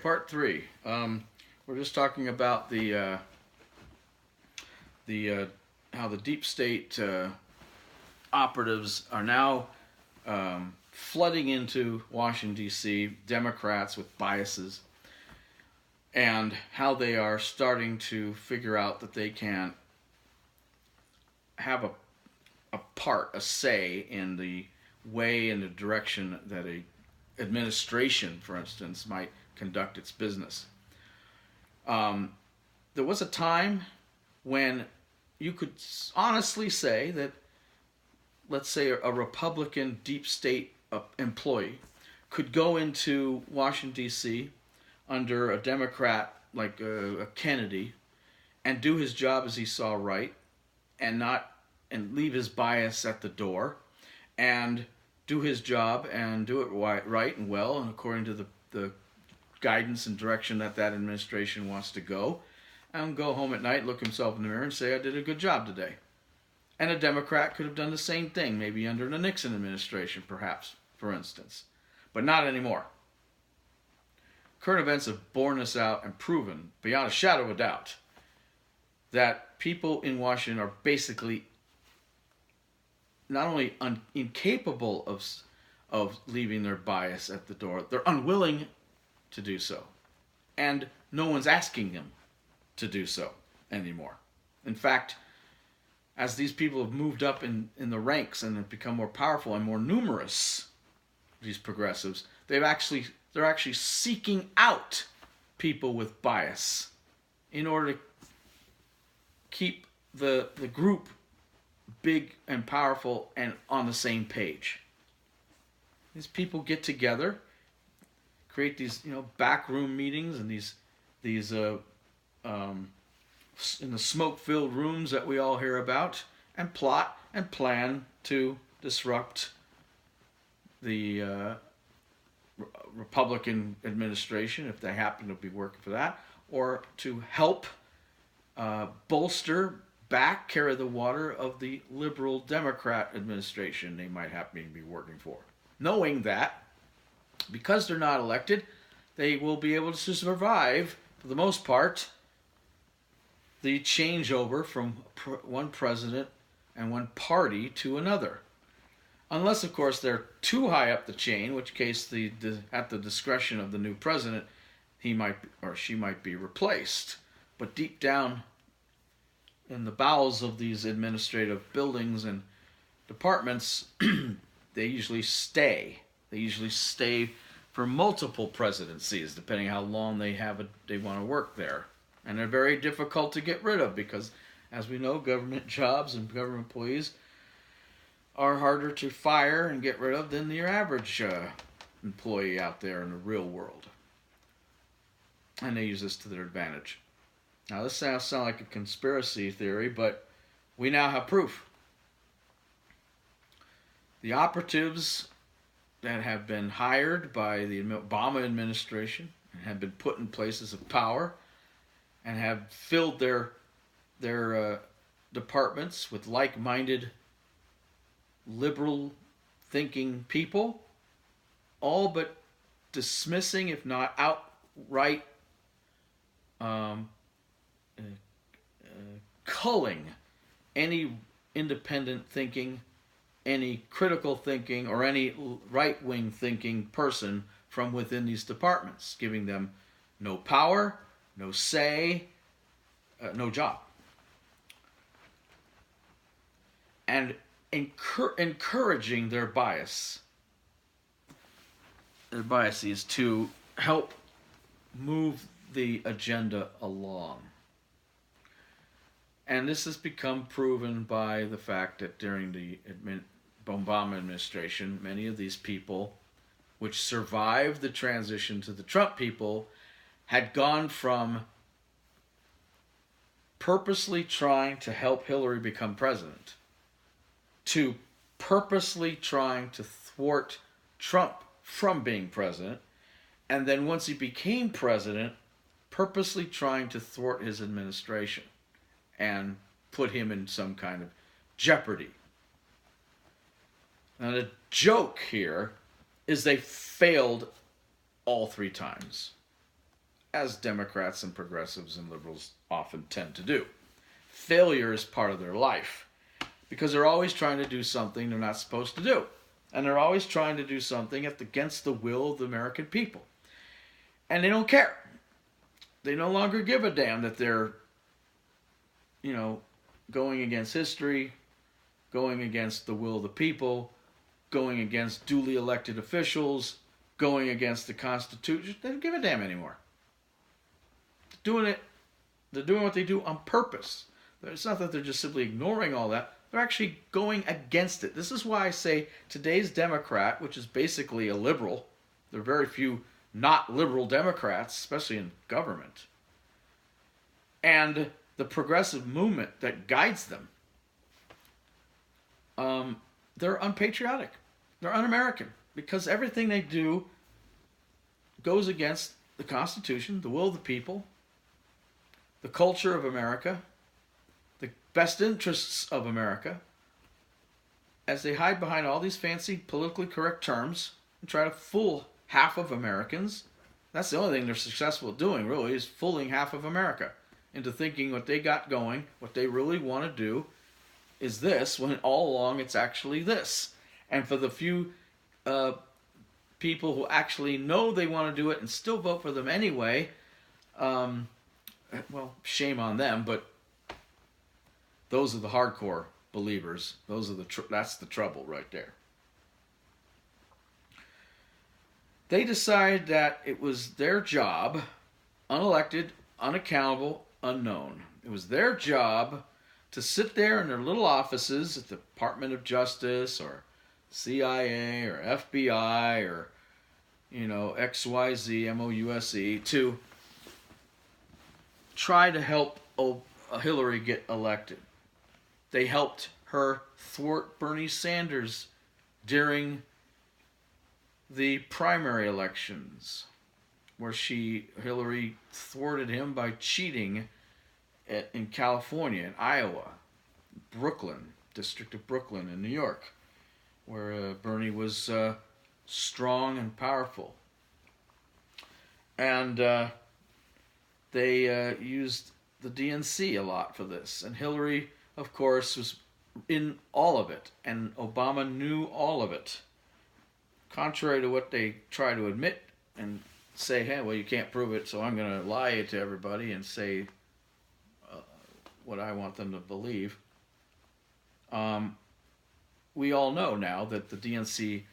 part three. We're just talking about the how the deep state operatives are now flooding into Washington D.C. Democrats with biases, and how they are starting to figure out that they can have a say in the way and the direction that a administration, for instance, might conduct its business. There was a time when you could honestly say that, let's say, a Republican deep state employee could go into Washington, D.C. under a Democrat like a Kennedy and do his job as he saw right, and leave his bias at the door, and do his job and do it right and well and according to the guidance and direction that administration wants to go, and go home at night, look himself in the mirror, and say, I did a good job today. And a Democrat could have done the same thing, maybe under the Nixon administration, perhaps, for instance. But not anymore. Current events have borne this out and proven, beyond a shadow of a doubt, that people in Washington are basically not only incapable of leaving their bias at the door, they're unwilling to do so. And no one's asking them to do so anymore. In fact, as these people have moved up in the ranks and have become more powerful and more numerous, these progressives, they're actually seeking out people with bias in order to keep the group big and powerful and on the same page. These people get together, create these backroom meetings and these in the smoke-filled rooms that we all hear about, and plot and plan to disrupt the Republican administration if they happen to be working for that, or to help bolster back, carry the water of the liberal Democrat administration they might happen to be working for. Knowing that, because they're not elected, they will be able to survive, for the most part, the changeover from one president and one party to another. Unless, of course, they're too high up the chain, in which case, at the discretion of the new president, he might or she might be replaced. But deep down in the bowels of these administrative buildings and departments, they usually stay. They usually stay for multiple presidencies, depending how long they want to work there. And they're very difficult to get rid of because, as we know, government jobs and government employees are harder to fire and get rid of than your average employee out there in the real world. And they use this to their advantage. Now, this sounds like a conspiracy theory, but we now have proof. The operatives that have been hired by the Obama administration and have been put in places of power and have filled their departments with like-minded, liberal-thinking people, all but dismissing, if not outright culling any independent thinking, any critical thinking, or any right-wing thinking person from within these departments, giving them no power, no say, no job. And encouraging their biases to help move the agenda along. And this has become proven by the fact that during the Obama administration, many of these people, which survived the transition to the Trump people, had gone from purposely trying to help Hillary become president to purposely trying to thwart Trump from being president, and then once he became president, purposely trying to thwart his administration and put him in some kind of jeopardy. Now, the joke here is they failed all three times. as Democrats and progressives and liberals often tend to do. Failure is part of their life because they're always trying to do something they're not supposed to do. And they're always trying to do something against the will of the American people. And they don't care. They no longer give a damn that they're, going against history, going against the will of the people, going against duly elected officials, going against the Constitution. They don't give a damn anymore. They're doing what they do on purpose. It's not that they're just simply ignoring all that. They're actually going against it. This is why I say today's Democrat, which is basically a liberal, there are very few not liberal Democrats, especially in government, and the progressive movement that guides them, they're unpatriotic. They're un-American because everything they do goes against the Constitution, the will of the people, the culture of America, the best interests of America, as they hide behind all these fancy politically correct terms and try to fool half of Americans. That's the only thing they're successful at doing, really, is fooling half of America into thinking what they got going, what they really want to do, is this, when all along it's actually this. And for the few people who actually know they want to do it and still vote for them anyway, well, shame on them, but those are the hardcore believers. That's the trouble right there. They decided that it was their job, unelected, unaccountable, unknown. It was their job to sit there in their little offices at the Department of Justice or CIA or FBI or, XYZ, MOUSE, to try to help Hillary get elected. They helped her thwart Bernie Sanders during the primary elections, where Hillary thwarted him by cheating in California, in Iowa, Brooklyn, District of Brooklyn in New York, where Bernie was strong and powerful. And they used the DNC a lot for this. And Hillary, of course, was in all of it, and Obama knew all of it. Contrary to what they try to admit and say, hey, well, you can't prove it, so I'm going to lie to everybody and say what I want them to believe. We all know now that the DNC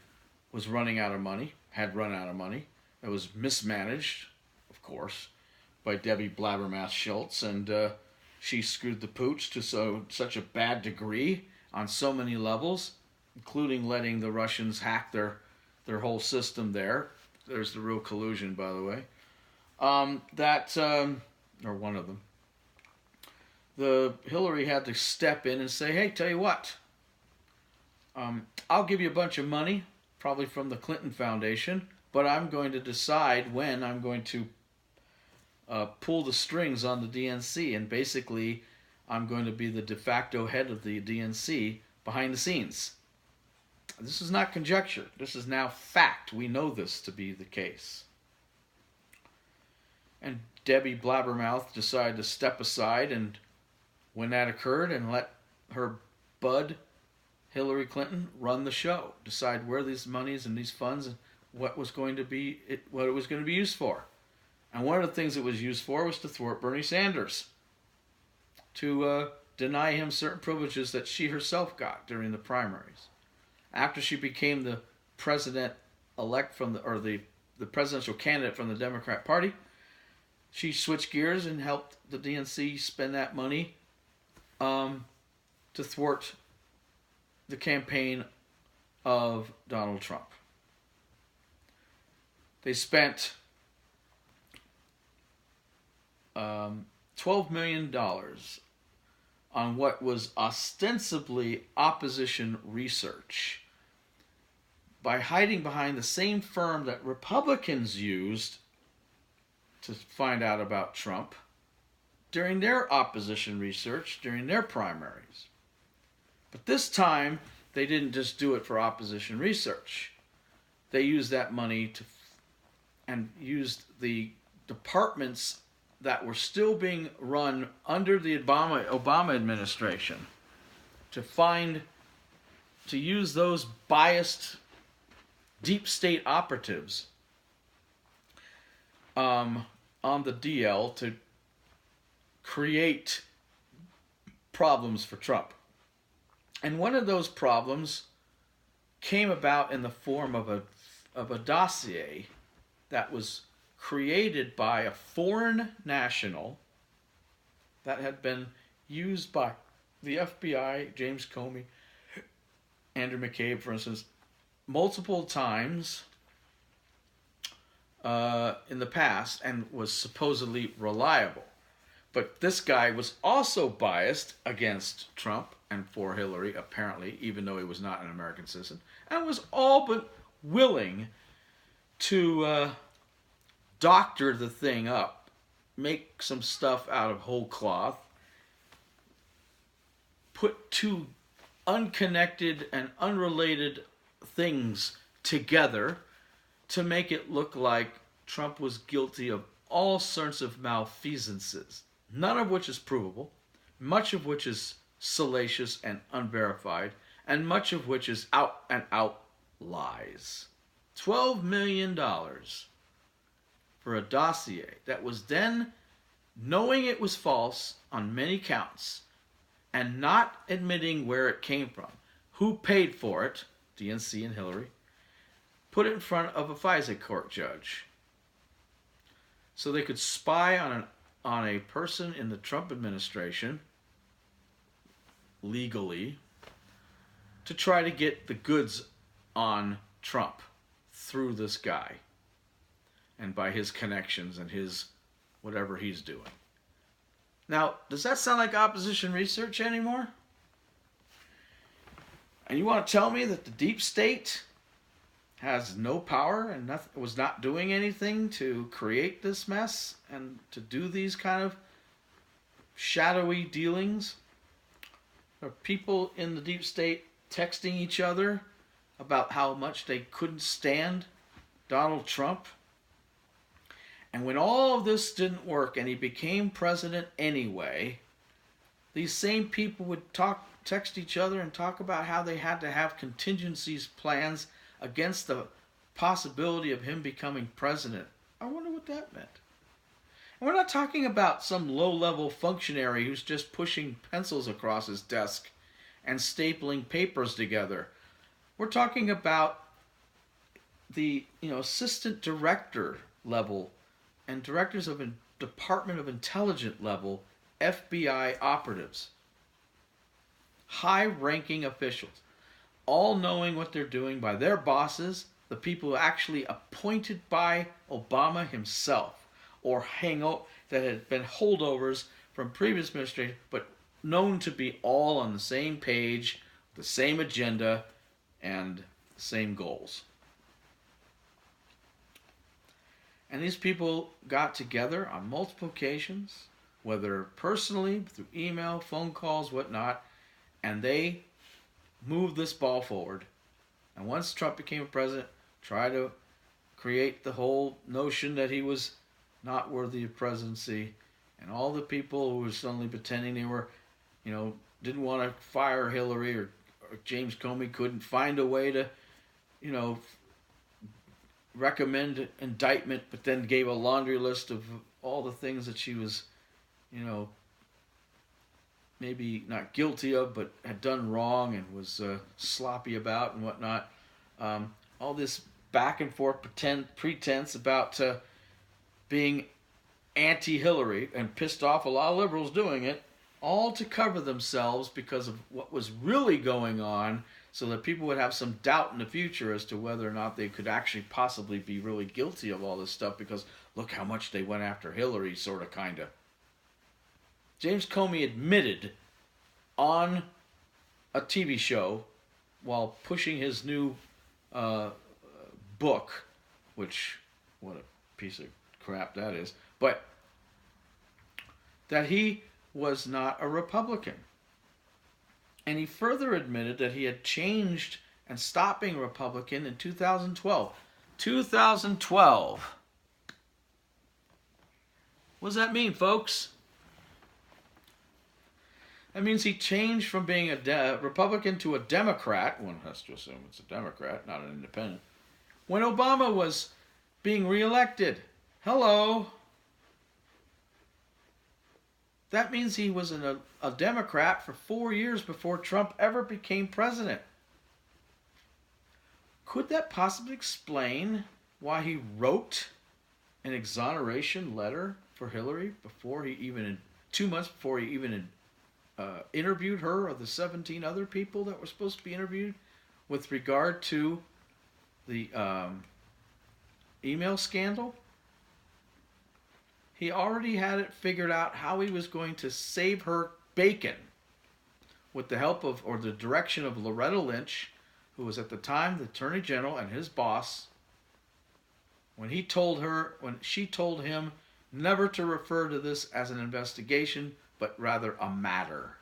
was running out of money, had run out of money. It was mismanaged, of course, by Debbie Blabbermouth Schultz, and she screwed the pooch to such a bad degree on so many levels, including letting the Russians hack their whole system there. There's the real collusion, by the way. Or one of them. The Hillary had to step in and say, hey, tell you what, I'll give you a bunch of money, probably from the Clinton Foundation, but I'm going to decide when I'm going to pull the strings on the DNC, and basically I'm going to be the de facto head of the DNC behind the scenes. This is not conjecture. This is now fact. We know this to be the case. And Debbie Blabbermouth decided to step aside, and when that occurred, and let her bud, Hillary Clinton, run the show, decide where these monies and these funds and what it was going to be used for. And one of the things it was used for was to thwart Bernie Sanders, to deny him certain privileges that she herself got during the primaries. After she became the president-elect the presidential candidate from the Democrat Party, she switched gears and helped the DNC spend that money to thwart the campaign of Donald Trump. They spent $12 million on what was ostensibly opposition research by hiding behind the same firm that Republicans used to find out about Trump during their opposition research, during their primaries. But this time, they didn't just do it for opposition research. They used that money and used the departments that were still being run under the Obama administration to use those biased deep state operatives on the DL to create problems for Trump. And one of those problems came about in the form of a dossier that was created by a foreign national that had been used by the FBI, James Comey, Andrew McCabe, for instance, multiple times in the past, and was supposedly reliable. But this guy was also biased against Trump and for Hillary, apparently, even though he was not an American citizen, and was all but willing to doctor the thing up, make some stuff out of whole cloth, put two unconnected and unrelated things together to make it look like Trump was guilty of all sorts of malfeasances, none of which is provable, much of which is salacious and unverified, and much of which is out and out lies. $12 million for a dossier that was then, knowing it was false on many counts, and not admitting where it came from, who paid for it, DNC and Hillary, put it in front of a FISA court judge so they could spy on a person in the Trump administration legally to try to get the goods on Trump through this guy and by his connections and his whatever he's doing. Now, does that sound like opposition research anymore? And you want to tell me that the deep state has no power and was not doing anything to create this mess and to do these kind of shadowy dealings? Are people in the deep state texting each other about how much they couldn't stand Donald Trump? And when all of this didn't work and he became president anyway, these same people would text each other and talk about how they had to have contingencies plans against the possibility of him becoming president. I wonder what that meant. And we're not talking about some low-level functionary who's just pushing pencils across his desk and stapling papers together. We're talking about the assistant director level and directors of a Department of Intelligence level FBI operatives, high-ranking officials, all knowing what they're doing by their bosses, the people actually appointed by Obama himself, or that had been holdovers from previous administration, but known to be all on the same page, the same agenda, and the same goals. And these people got together on multiple occasions, whether personally, through email, phone calls, whatnot, and they moved this ball forward. And once Trump became president, tried to create the whole notion that he was not worthy of presidency, and all the people who were suddenly pretending they were, didn't want to fire Hillary or James Comey couldn't find a way to, recommend indictment, but then gave a laundry list of all the things that she was, maybe not guilty of, but had done wrong and was sloppy about and whatnot. All this back and forth pretense about being anti-Hillary and pissed off a lot of liberals doing it, all to cover themselves because of what was really going on, so that people would have some doubt in the future as to whether or not they could actually possibly be really guilty of all this stuff, because look how much they went after Hillary, sort of, kind of. James Comey admitted on a TV show while pushing his new book, which, what a piece of crap that is, but that he was not a Republican. And he further admitted that he had changed and stopped being a Republican in 2012. 2012. What does that mean, folks? That means he changed from being a Republican to a Democrat. One has to assume it's a Democrat, not an independent. When Obama was being reelected. Hello. That means he was a Democrat for 4 years before Trump ever became president. Could that possibly explain why he wrote an exoneration letter for Hillary before he even, 2 months before he even interviewed her or the 17 other people that were supposed to be interviewed with regard to the email scandal? He already had it figured out how he was going to save her bacon with the help of, or the direction of, Loretta Lynch, who was at the time the Attorney General and his boss, when she told him never to refer to this as an investigation, but rather a matter,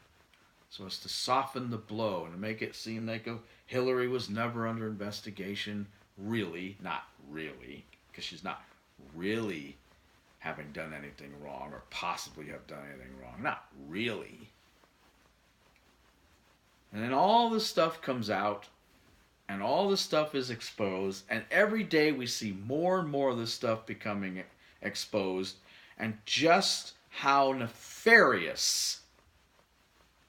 so as to soften the blow and to make it seem like Hillary was never under investigation, really, not really, because she's not really having done anything wrong or possibly have done anything wrong, not really. And then all this stuff comes out, and all this stuff is exposed, and every day we see more and more of this stuff becoming exposed, and just how nefarious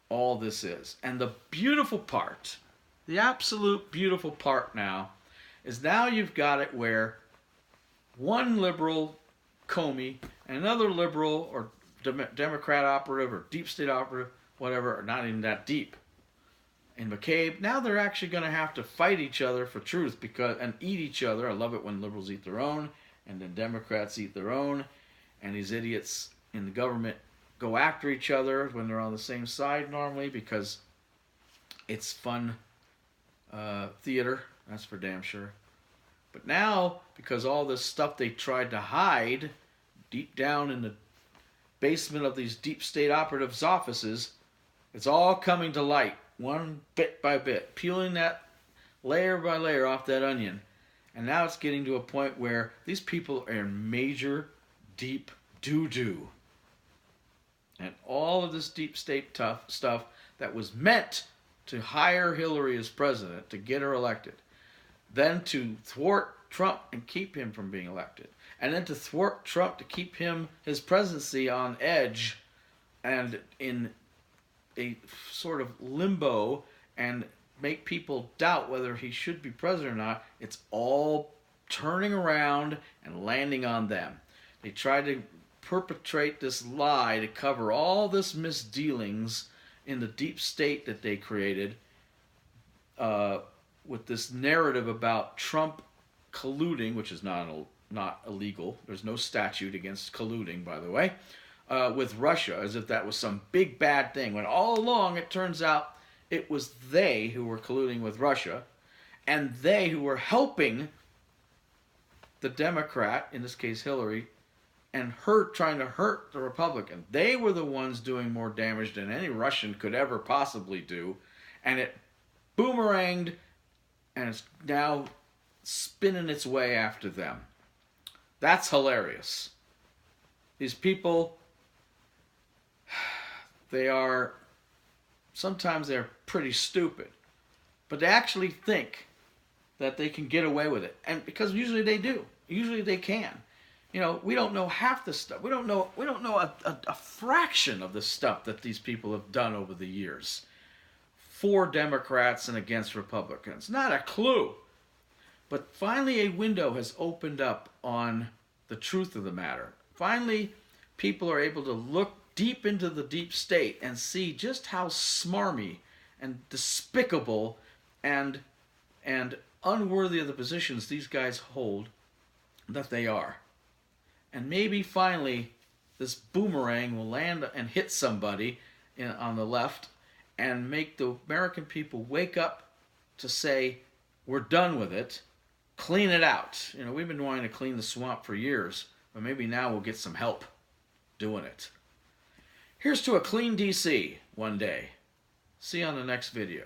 all this is. And the beautiful part, the absolute beautiful part now, is now you've got it where one liberal, Comey, and another liberal or Democrat operative or deep state operative, whatever, or not even that deep, in McCabe, now they're actually going to have to fight each other for truth and eat each other. I love it when liberals eat their own, and then Democrats eat their own, and these idiots in the government go after each other when they're on the same side normally, because it's fun theater, that's for damn sure. But now, because all this stuff they tried to hide deep down in the basement of these deep state operatives' offices, it's all coming to light, one bit by bit, peeling that layer by layer off that onion. And now it's getting to a point where these people are in major, deep doo-doo. And all of this deep state tough stuff that was meant to hire Hillary as president, to get her elected, then to thwart Trump and keep him from being elected, and then to thwart Trump to keep his presidency on edge and in a sort of limbo and make people doubt whether he should be president or not. It's all turning around and landing on them. They tried to perpetrate this lie to cover all this misdealings in the deep state that they created with this narrative about Trump colluding, which is not illegal. There's no statute against colluding, by the way, with Russia, as if that was some big bad thing, when all along it turns out it was they who were colluding with Russia, and they who were helping the Democrat, in this case Hillary, and trying to hurt the Republican. They were the ones doing more damage than any Russian could ever possibly do, and it boomeranged, and it's now spinning its way after them. That's hilarious. These people, sometimes they're pretty stupid, but they actually think that they can get away with it. And because usually they do. Usually they can. We don't know half the stuff. We don't know a fraction of the stuff that these people have done over the years for Democrats and against Republicans. Not a clue. But finally a window has opened up on the truth of the matter. Finally, people are able to look deep into the deep state and see just how smarmy and despicable and unworthy of the positions these guys hold that they are. And maybe finally this boomerang will land and hit somebody on the left and make the American people wake up to say, we're done with it, clean it out. We've been wanting to clean the swamp for years, but maybe now we'll get some help doing it. Here's to a clean DC one day. See you on the next video.